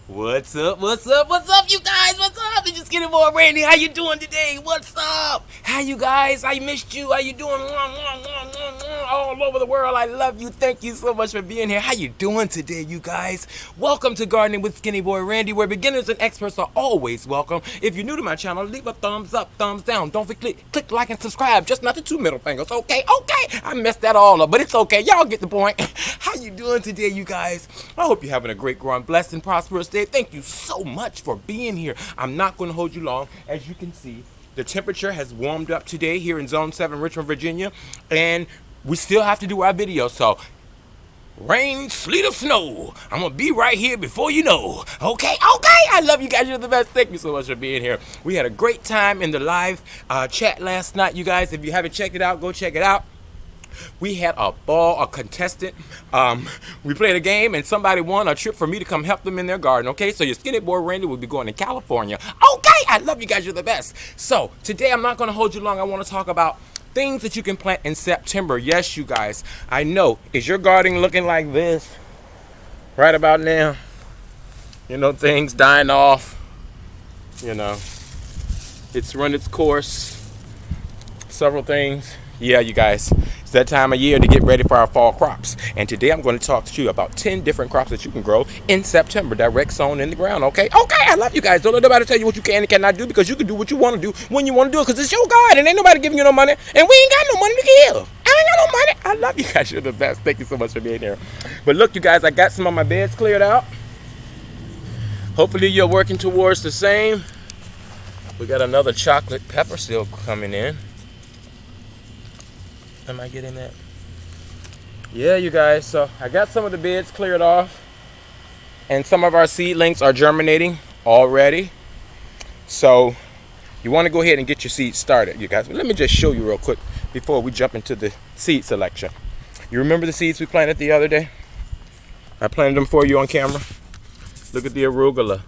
What's up, you guys? What's up? It's just SkinnyBoyRandy. How you doing today? What's up? How you guys? I missed you. How you doing? All over the world. I love you. Thank you so much for being here. How you doing today, you guys? Welcome to Gardening with SkinnyBoyRandy, where beginners and experts are always welcome. If you're new to my channel, leave a thumbs up, thumbs down. Don't forget click like and subscribe. Just not the two middle fingers, okay? Okay. I messed that all up, but it's okay. Y'all get the point. How you doing today, you guys? I hope you're having a great, growing, blessed, and prosperous day. Thank you so much for being here. I'm not going to hold you long. As you can see, the temperature has warmed up today here in Zone 7, Richmond, Virginia, and we still have to do our video. So, rain, sleet, or snow, I'm going to be right here before you know. Okay? I love you guys. You're the best. Thank you so much for being here. We had a great time in the live chat last night, you guys. If you haven't checked it out, go check it out. We had a ball, a contestant. We played a game and somebody won a trip for me to come help them in their garden. Okay, so your SkinnyBoyRandy will be going to California. Okay, I love you guys. You're the best. So today I'm not going to hold you long. I want to talk about things that you can plant in September. Yes, you guys. I know. Is your garden looking like this right about now? You know, things dying off. You know, it's run its course. Several things. Yeah, you guys, it's that time of year to get ready for our fall crops. And today I'm going to talk to you about 10 different crops that you can grow in September, direct sown in the ground, okay? Okay, I love you guys. Don't let nobody tell you what you can and cannot do, because you can do what you want to do when you want to do it, because it's your garden and ain't nobody giving you no money, and we ain't got no money to give. I ain't got no money. I love you guys. You're the best. Thank you so much for being here. But look, you guys, I got some of my beds cleared out. Hopefully you're working towards the same. We got another chocolate pepper still coming in. Am I getting that? Yeah, you guys, so I got some of the beds cleared off, and some of our seedlings are germinating already. So you want to go ahead and get your seeds started, you guys. But let me just show you real quick before we jump into the seed selection. You remember the seeds we planted the other day? I planted them for you on camera. Look at the arugula.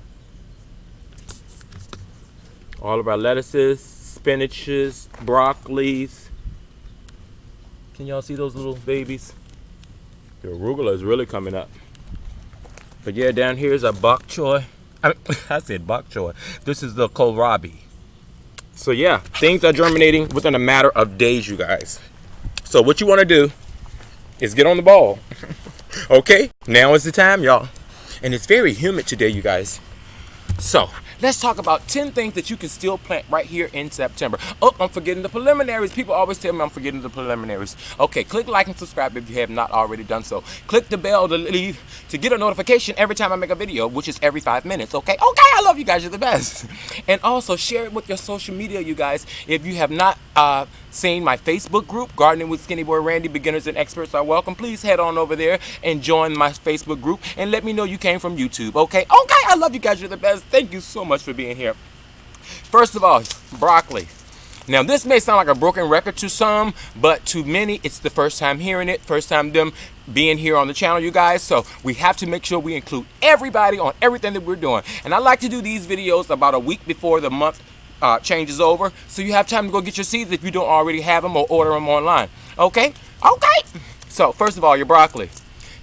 All of our lettuces, spinaches, broccolis. Can y'all see those little babies? The arugula is really coming up. But yeah, down here is a bok choy. I said bok choy. This is the kohlrabi. So yeah, things are germinating within a matter of days, you guys. So what you want to do is get on the ball. Okay, now is the time, y'all. And it's very humid today, you guys. So let's talk about 10 things that you can still plant right here in September. Oh, I'm forgetting the preliminaries. People always tell me I'm forgetting the preliminaries. Okay, click like and subscribe if you have not already done so. Click the bell to get a notification every time I make a video, which is every 5 minutes, okay? Okay, I love you guys. You're the best. And also share it with your social media, you guys. If you have not seen my Facebook group, Gardening with SkinnyBoyRandy, beginners and experts are welcome. Please head on over there and join my Facebook group and let me know you came from YouTube, okay? Okay, I love you guys. You're the best. Thank you so much for being here. First of all, broccoli. Now, this may sound like a broken record to some, but to many, it's the first time hearing it, first time them being here on the channel, you guys. So we have to make sure we include everybody on everything that we're doing. And I like to do these videos about a week before the month changes over, so you have time to go get your seeds if you don't already have them, or order them online. Okay? Okay. So first of all, your broccoli.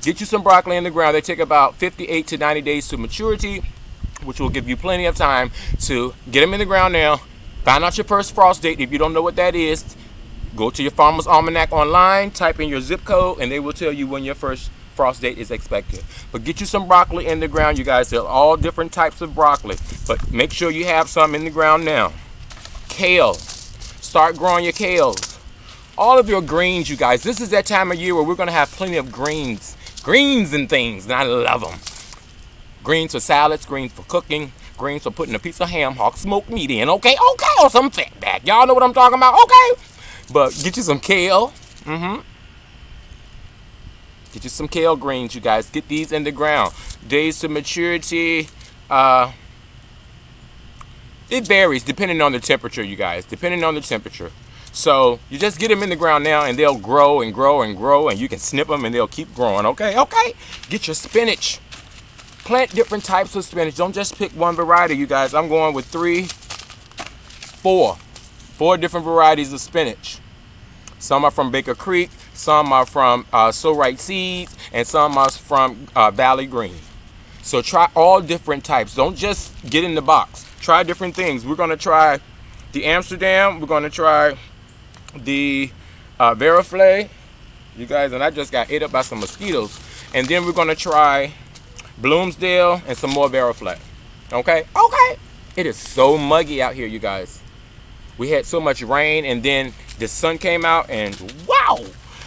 Get you some broccoli in the ground. They take about 58 to 90 days to maturity, which will give you plenty of time to get them in the ground now. Find out your first frost date. If you don't know what that is, go to your Farmer's Almanac online, type in your zip code, and they will tell you when your first frost date is expected. But get you some broccoli in the ground, you guys. There are all different types of broccoli, but make sure you have some in the ground now. Kale. Start growing your kales. All of your greens, you guys. This is that time of year where we're going to have plenty of greens and things, and I love them. Greens for salads, greens for cooking, greens for putting a piece of ham hock smoked meat in, okay, or some fat back. Y'all know what I'm talking about, okay? But get you some kale. Get you some kale greens, you guys. Get these in the ground. Days to maturity, it varies depending on the temperature, you guys. Depending on the temperature. So you just get them in the ground now, and they'll grow and grow and grow, and you can snip them and they'll keep growing, okay? Okay? Get your spinach. Plant different types of spinach. Don't just pick one variety, you guys. I'm going with four different varieties of spinach. Some are from Baker Creek, some are from So Right Seeds, and some are from Valley Green. So try all different types. Don't just get in the box. Try different things. We're going to try the Amsterdam. We're going to try the Veriflay. You guys, and I just got ate up by some mosquitoes. And then we're going to try Bloomsdale and some more Veriflay. Okay? Okay. It is so muggy out here, you guys. We had so much rain, and then the sun came out, and wow.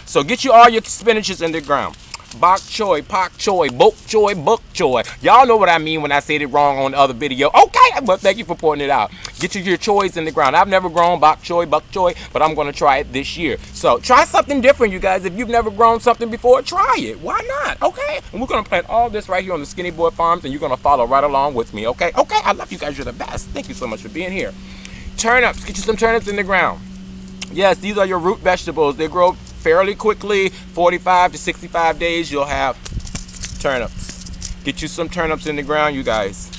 So get you all your spinaches in the ground. Bok choy, pak choy, bok choy, bok choy. Y'all know what I mean when I said it wrong on the other video. Okay, but thank you for pointing it out. Get your choys in the ground. I've never grown bok choy, but I'm going to try it this year. So try something different, you guys. If you've never grown something before, try it. Why not? Okay, and we're going to plant all this right here on the Skinny Boy Farms, and you're going to follow right along with me, okay? Okay, I love you guys. You're the best. Thank you so much for being here. Turnips. Get you some turnips in the ground. Yes, these are your root vegetables. They grow fairly quickly. 45 to 65 days, you'll have turnips. Get you some turnips in the ground, you guys.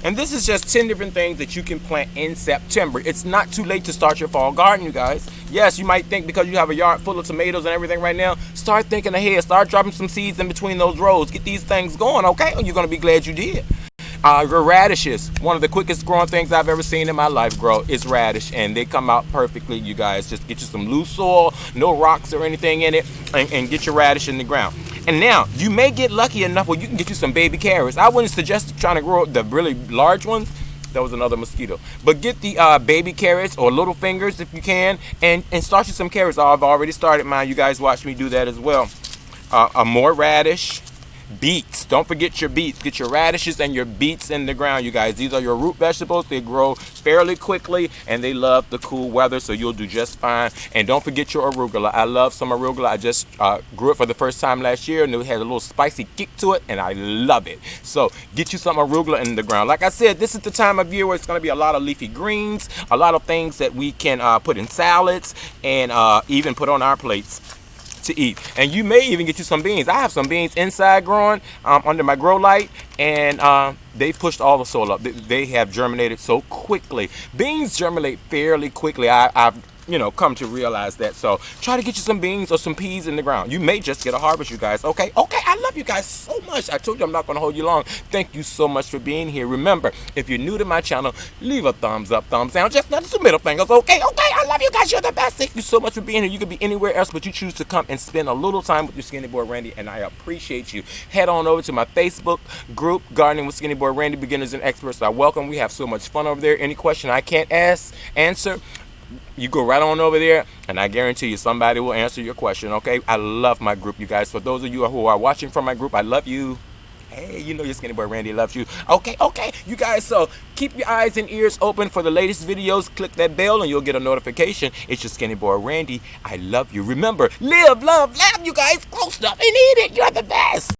And this is just 10 different things that you can plant in September. It's not too late to start your fall garden, you guys. Yes, you might think because you have a yard full of tomatoes and everything right now, start thinking ahead. Start dropping some seeds in between those rows. Get these things going, okay? You're going to be glad you did. Your radishes, one of the quickest growing things I've ever seen in my life grow is radish, and they come out perfectly, you guys. Just get you some loose soil, no rocks or anything in it, and get your radish in the ground. And now, you may get lucky enough where you can get you some baby carrots. I wouldn't suggest trying to grow the really large ones. That was another mosquito. But get the baby carrots or little fingers if you can, and start you some carrots. I've already started mine. You guys watch me do that as well. More radish. Beets. Don't forget your beets. Get your radishes and your beets in the ground, you guys. These are your root vegetables. They grow fairly quickly, and they love the cool weather, so you'll do just fine. And don't forget your arugula. I love some arugula. I just grew it for the first time last year, and it had a little spicy kick to it, and I love it. So get you some arugula in the ground. Like I said, this is the time of year where it's going to be a lot of leafy greens, a lot of things that we can put in salads and even put on our plates to eat. And you may even get you some beans. I have some beans inside growing under my grow light, and they pushed all the soil up. They have germinated so quickly. Beans germinate fairly quickly. I've come to realize that. So try to get you some beans or some peas in the ground. You may just get a harvest, you guys. Okay, I love you guys so much. I told you I'm not going to hold you long. Thank you so much for being here. Remember, if you're new to my channel, leave a thumbs up, thumbs down, just not two middle fingers. Okay, I love you guys. You're the best. Thank you so much for being here. You could be anywhere else, but you choose to come and spend a little time with your Skinny Boy Randy, and I appreciate you. Head on over to my Facebook group, Gardening with Skinny Boy Randy, Beginners and Experts are welcome. We have so much fun over there. Any question I can't answer, you go right on over there, and I guarantee you somebody will answer your question, okay? I love my group, you guys. For those of you who are watching from my group, I love you. Hey, you know your Skinny Boy Randy loves you. Okay, you guys, so keep your eyes and ears open for the latest videos. Click that bell, and you'll get a notification. It's your Skinny Boy Randy. I love you. Remember, live, love, laugh, you guys. Grow stuff and eat it. You're the best.